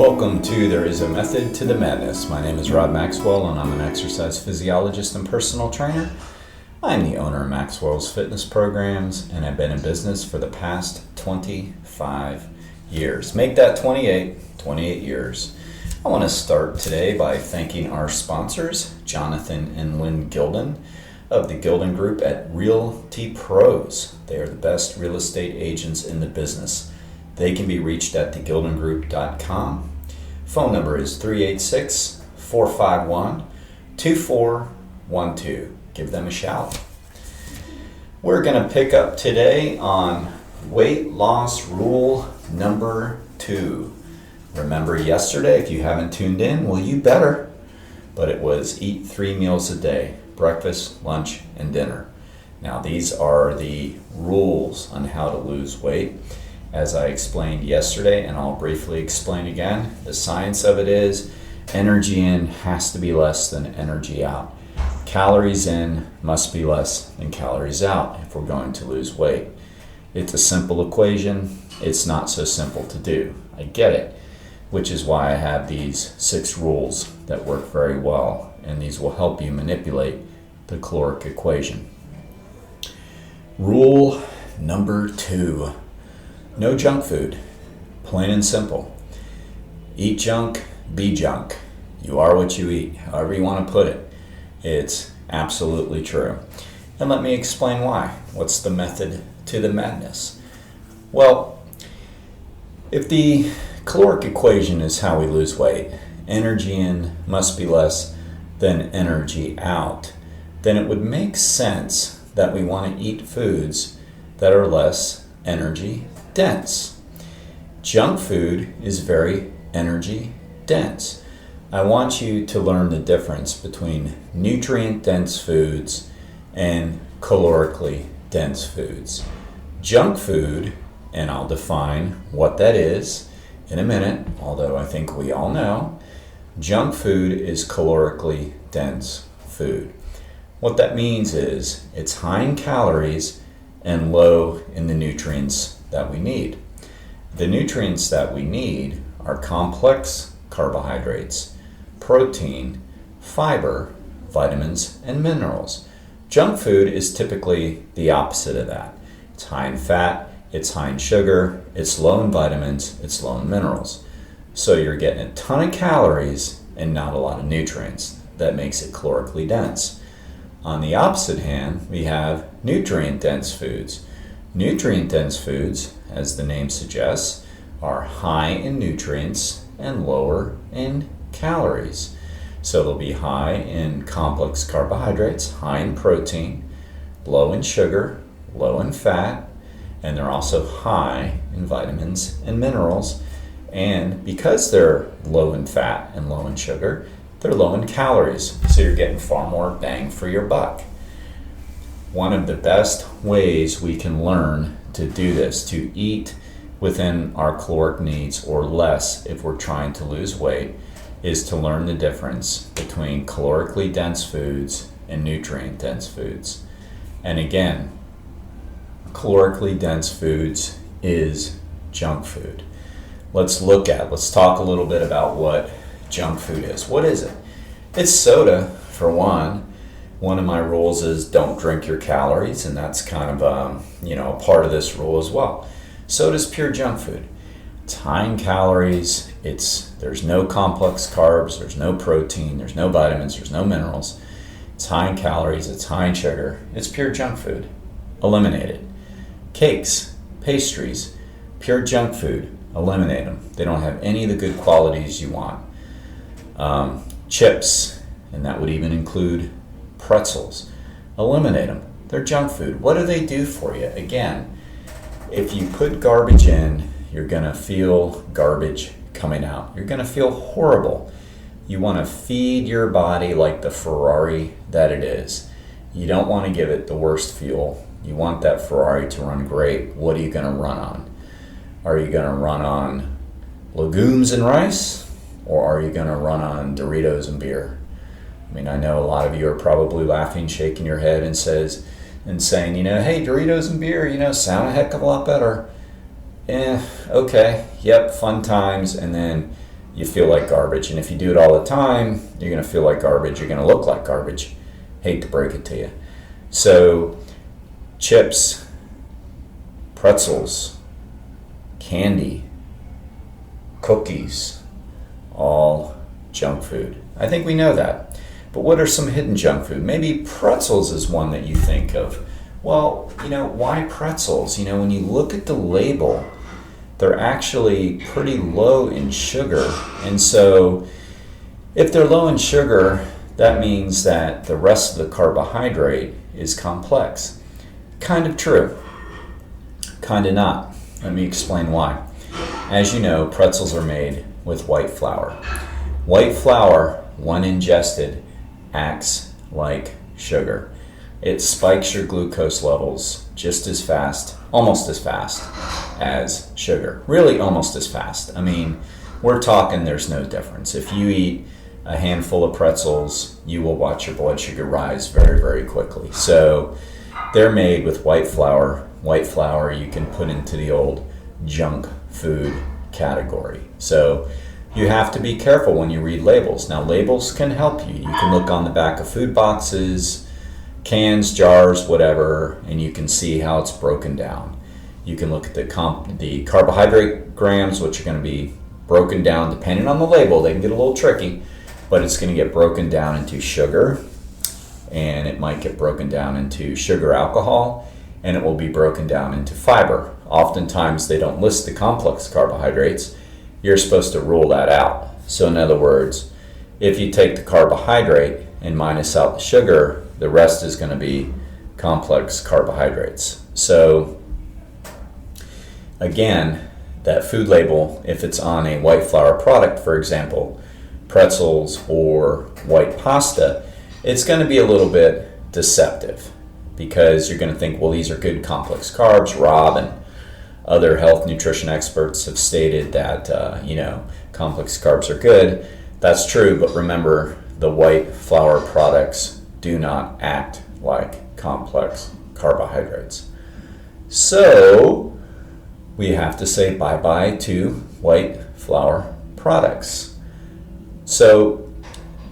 Welcome to There Is a Method to the Madness. My name is Rod Maxwell and I'm an exercise physiologist and personal trainer. I'm the owner of Maxwell's Fitness Programs and I've been in business for the past 25 years. Make that 28 years. I want to start today by thanking our sponsors, Jonathan and Lynn Gilden of the Gilden Group at Realty Pros. They are the best real estate agents in the business. They can be reached at thegildengroup.com. Phone number is 386-451-2412. Give them a shout. We're going to pick up today on weight loss rule number 2. Remember yesterday, if you haven't tuned in, well, you better. But it was eat 3 meals a day, breakfast, lunch, and dinner. Now, these are the rules on how to lose weight. As I explained yesterday, and I'll briefly explain again, the science of it is energy in has to be less than energy out. Calories in must be less than calories out if we're going to lose weight. It's a simple equation. It's not so simple to do. I get it, which is why I have these 6 rules that work very well, and these will help you manipulate the caloric equation. Rule number 2. No junk food, plain and simple. Eat junk, be junk. You are what you eat, however you want to put it. It's absolutely true. And let me explain why. What's the method to the madness? Well, if the caloric equation is how we lose weight, energy in must be less than energy out, then it would make sense that we want to eat foods that are less energy dense. Junk food is very energy dense. I want you to learn the difference between nutrient dense foods and calorically dense foods. Junk food, and I'll define what that is in a minute, although I think we all know, junk food is calorically dense food. What that means is it's high in calories and low in the nutrients that we need. The nutrients that we need are complex carbohydrates, protein, fiber, vitamins, and minerals. Junk food is typically the opposite of that. It's high in fat, it's high in sugar, it's low in vitamins, it's low in minerals. So you're getting a ton of calories and not a lot of nutrients. That makes it calorically dense. On the opposite hand, we have nutrient-dense foods. Nutrient-dense foods, as the name suggests, are high in nutrients and lower in calories. So they'll be high in complex carbohydrates, high in protein, low in sugar, low in fat, and they're also high in vitamins and minerals. And because they're low in fat and low in sugar, they're low in calories, so you're getting far more bang for your buck. One of the best ways we can learn to do this, to eat within our caloric needs or less if we're trying to lose weight, is to learn the difference between calorically dense foods and nutrient dense foods. And again, calorically dense foods is junk food. Let's talk a little bit about what junk food is. What is it? It's soda, for one. One of my rules is don't drink your calories, and that's kind of a part of this rule as well. Soda's pure junk food. It's high in calories. There's no complex carbs. There's no protein. There's no vitamins. There's no minerals. It's high in calories. It's high in sugar. It's pure junk food. Eliminate it. Cakes, pastries, pure junk food. Eliminate them. They don't have any of the good qualities you want. Chips, and that would even include pretzels. Eliminate them. They're junk food. What do they do for you? Again, if you put garbage in, you're going to feel garbage coming out. You're going to feel horrible. You want to feed your body like the Ferrari that it is. You don't want to give it the worst fuel. You want that Ferrari to run great. What are you going to run on? Are you going to run on legumes and rice? Or are you going to run on Doritos and beer? I mean, I know a lot of you are probably laughing, shaking your head and saying, hey, Doritos and beer, sound a heck of a lot better. Okay, yep, fun times. And then you feel like garbage. And if you do it all the time, you're going to feel like garbage. You're going to look like garbage. Hate to break it to you. So chips, pretzels, candy, cookies, all junk food. I think we know that. But what are some hidden junk food? Maybe pretzels is one that you think of. Well, why pretzels? When you look at the label, they're actually pretty low in sugar. And so if they're low in sugar, that means that the rest of the carbohydrate is complex. Kind of true. Kind of not. Let me explain why. As you know, pretzels are made with white flour. White flour, when ingested, acts like sugar. It spikes your glucose levels just as fast, almost as fast as sugar. Really almost as fast. I mean, we're talking there's no difference. If you eat a handful of pretzels, you will watch your blood sugar rise very, very quickly. So they're made with white flour. White flour you can put into the old junk food category. So you have to be careful when you read labels. Now, labels can help you. You can look on the back of food boxes, cans, jars, whatever, and you can see how it's broken down. You can look at the carbohydrate grams, which are going to be broken down depending on the label. They can get a little tricky, but it's going to get broken down into sugar, and it might get broken down into sugar alcohol, and it will be broken down into fiber. Oftentimes, they don't list the complex carbohydrates. You're supposed to rule that out. So in other words, if you take the carbohydrate and minus out the sugar, the rest is going to be complex carbohydrates. So again, that food label, if it's on a white flour product, for example, pretzels or white pasta, it's going to be a little bit deceptive because you're going to think, well, these are good complex carbs. Rob and other health nutrition experts have stated that, complex carbs are good. That's true, but remember, the white flour products do not act like complex carbohydrates. So we have to say bye-bye to white flour products. So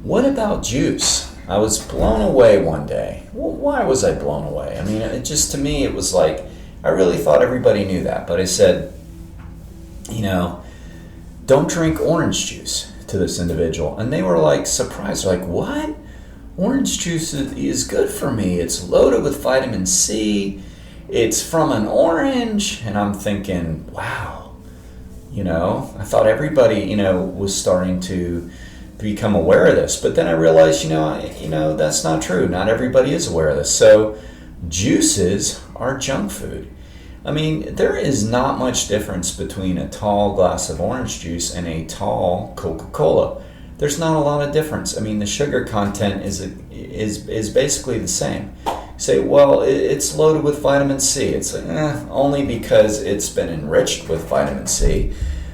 what about juice? I was blown away one day. Well, why was I blown away? I mean, to me, it was like, I really thought everybody knew that, but I said, don't drink orange juice to this individual. And they were like surprised, like, what? Orange juice is good for me. It's loaded with vitamin C. It's from an orange. And I'm thinking, wow, I thought everybody, was starting to become aware of this. But then I realized, that's not true. Not everybody is aware of this. So juices are junk food. I mean, there is not much difference between a tall glass of orange juice and a tall Coca-Cola. There's not a lot of difference. I mean, the sugar content is basically the same. You say, well, it's loaded with vitamin C. It's like, only because it's been enriched with vitamin C.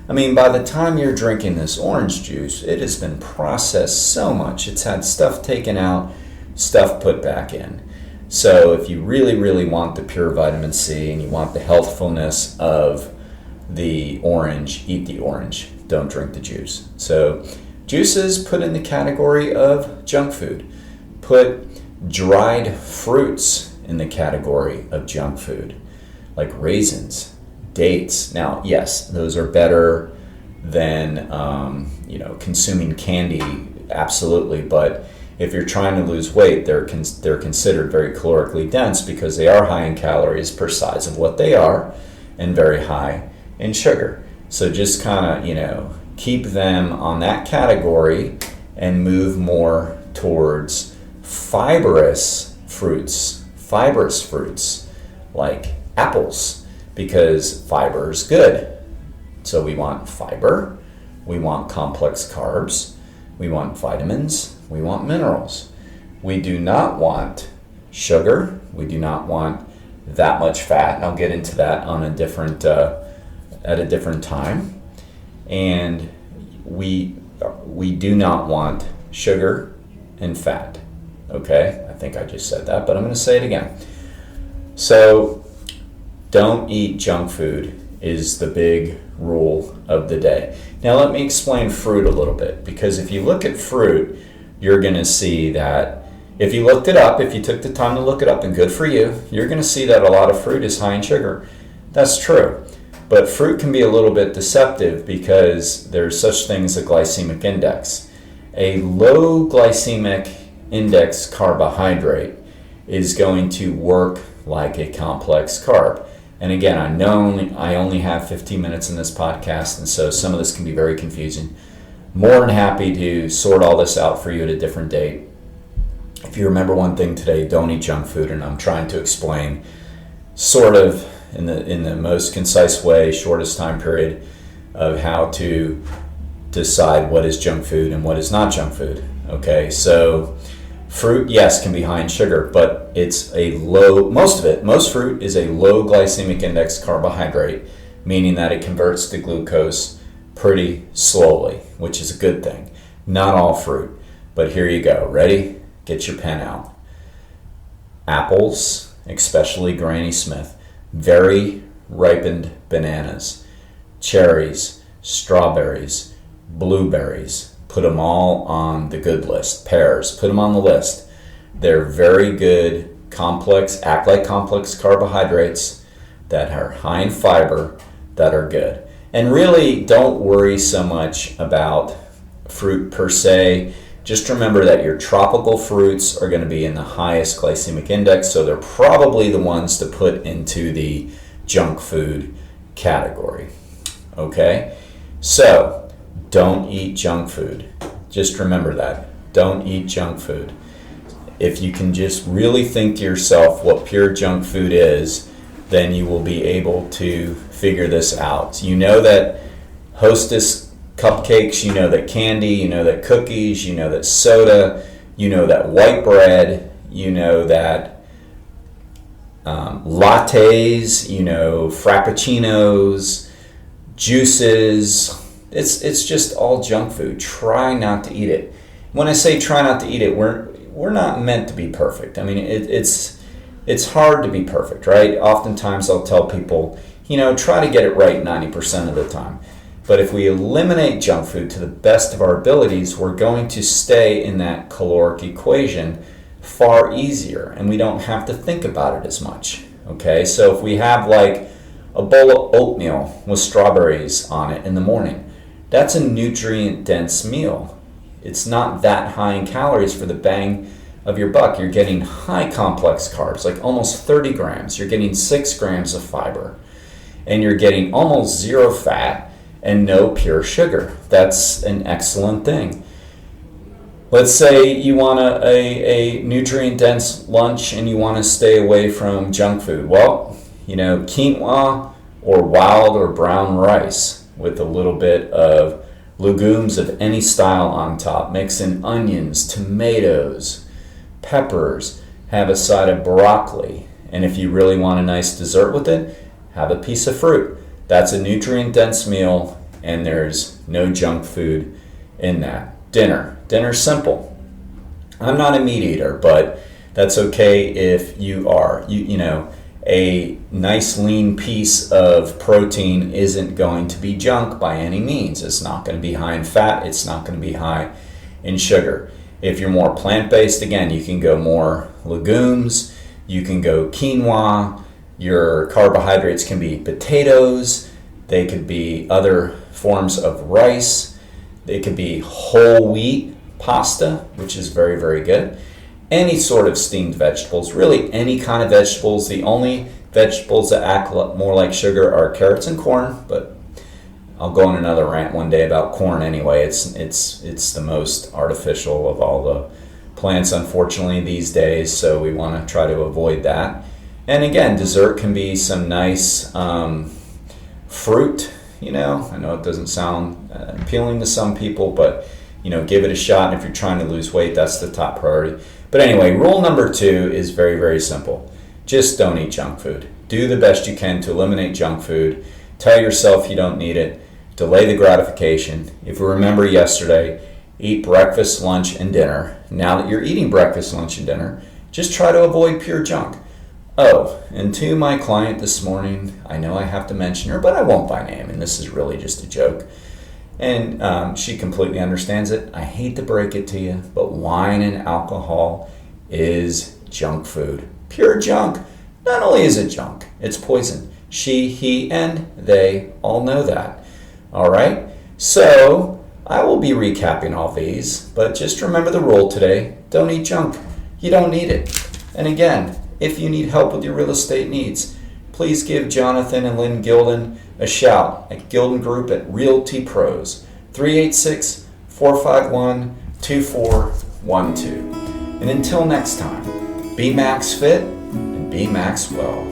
I mean, by the time you're drinking this orange juice, it has been processed so much. It's had stuff taken out, stuff put back in. So if you really, really want the pure vitamin C and you want the healthfulness of the orange, eat the orange. Don't drink the juice. So juices put in the category of junk food. Put dried fruits in the category of junk food, like raisins, dates. Now, yes, those are better than consuming candy, absolutely, but if you're trying to lose weight, they're considered very calorically dense because they are high in calories per size of what they are and very high in sugar. So just kind of, keep them on that category and move more towards fibrous fruits like apples, because fiber is good. So we want fiber, we want complex carbs, we want vitamins, we want minerals. We do not want sugar. We do not want that much fat. And I'll get into that on at a different time. And we do not want sugar and fat. Okay? I think I just said that, but I'm going to say it again. So don't eat junk food is the big rule of the day. Now let me explain fruit a little bit, because if you look at fruit, you're going to see that if you looked it up, if you took the time to look it up, and good for you, you're going to see that a lot of fruit is high in sugar. That's true. But fruit can be a little bit deceptive because there's such thing as a glycemic index. A low glycemic index carbohydrate is going to work like a complex carb. And again, I know I only have 15 minutes in this podcast, and so some of this can be very confusing. More than happy to sort all this out for you at a different date. If you remember one thing today, don't eat junk food, and I'm trying to explain sort of in the most concise way, shortest time period, of how to decide what is junk food and what is not junk food. Okay, so fruit, yes, can be high in sugar, but it's most fruit is a low glycemic index carbohydrate, meaning that it converts to glucose pretty slowly, which is a good thing. Not all fruit, but here you go. Ready? Get your pen out. Apples, especially Granny Smith, very ripened bananas, cherries, strawberries, blueberries, put them all on the good list. Pears, put them on the list. They're very good act like complex carbohydrates that are high in fiber, that are good. And really don't worry so much about fruit per se. Just remember that your tropical fruits are going to be in the highest glycemic index, so they're probably the ones to put into the junk food category. Okay? So, don't eat junk food. Just remember that. Don't eat junk food. If you can just really think to yourself what pure junk food is, then you will be able to figure this out. You know that Hostess cupcakes, you know that candy, you know that cookies, you know that soda, you know that white bread, you know that lattes, you know frappuccinos, juices. It's just all junk food. Try not to eat it. When I say try not to eat it, we're not meant to be perfect. I mean, it's hard to be perfect, right? Oftentimes I'll tell people, try to get it right 90% of the time. But if we eliminate junk food to the best of our abilities, we're going to stay in that caloric equation far easier, and we don't have to think about it as much. Okay, so if we have like a bowl of oatmeal with strawberries on it in the morning, that's a nutrient-dense meal. It's not that high in calories for the bang of your buck. You're getting high complex carbs, like almost 30 grams. You're getting 6 grams of fiber, and you're getting almost zero fat and no pure sugar. That's an excellent thing. Let's say you want a nutrient-dense lunch and you want to stay away from junk food. Well, quinoa or wild or brown rice with a little bit of legumes of any style on top. Mix in onions, tomatoes, peppers, have a side of broccoli. And if you really want a nice dessert with it, have a piece of fruit. That's a nutrient-dense meal, and there's no junk food in that. Dinner's simple. I'm not a meat eater, but that's okay if you are. A nice lean piece of protein isn't going to be junk by any means. It's not going to be high in fat. It's not going to be high in sugar. If you're more plant-based, again, you can go more legumes. You can go quinoa. Your carbohydrates can be potatoes. They could be other forms of rice. They could be whole wheat pasta, which is very, very good. Any sort of steamed vegetables, really any kind of vegetables. The only vegetables that act more like sugar are carrots and corn, but I'll go on another rant one day about corn anyway. It's the most artificial of all the plants, unfortunately, these days, so we want to try to avoid that. And again, dessert can be some nice fruit. I know it doesn't sound appealing to some people, but give it a shot. And if you're trying to lose weight, that's the top priority. But anyway, rule number 2 is very, very simple. Just don't eat junk food. Do the best you can to eliminate junk food. Tell yourself you don't need it. Delay the gratification. If you remember yesterday, eat breakfast, lunch, and dinner. Now that you're eating breakfast, lunch, and dinner, just try to avoid pure junk. Oh, and to my client this morning, I know I have to mention her, but I won't by name, and this is really just a joke. And she completely understands it. I hate to break it to you, but wine and alcohol is junk food. Pure junk. Not only is it junk, it's poison. She, he, and they all know that. All right? So I will be recapping all these, but just remember the rule today. Don't eat junk. You don't need it. And again, if you need help with your real estate needs, please give Jonathan and Lynn Gilden a shout at Gilden Group at Realty Pros, 386-451-2412. And until next time, be max fit and be max well.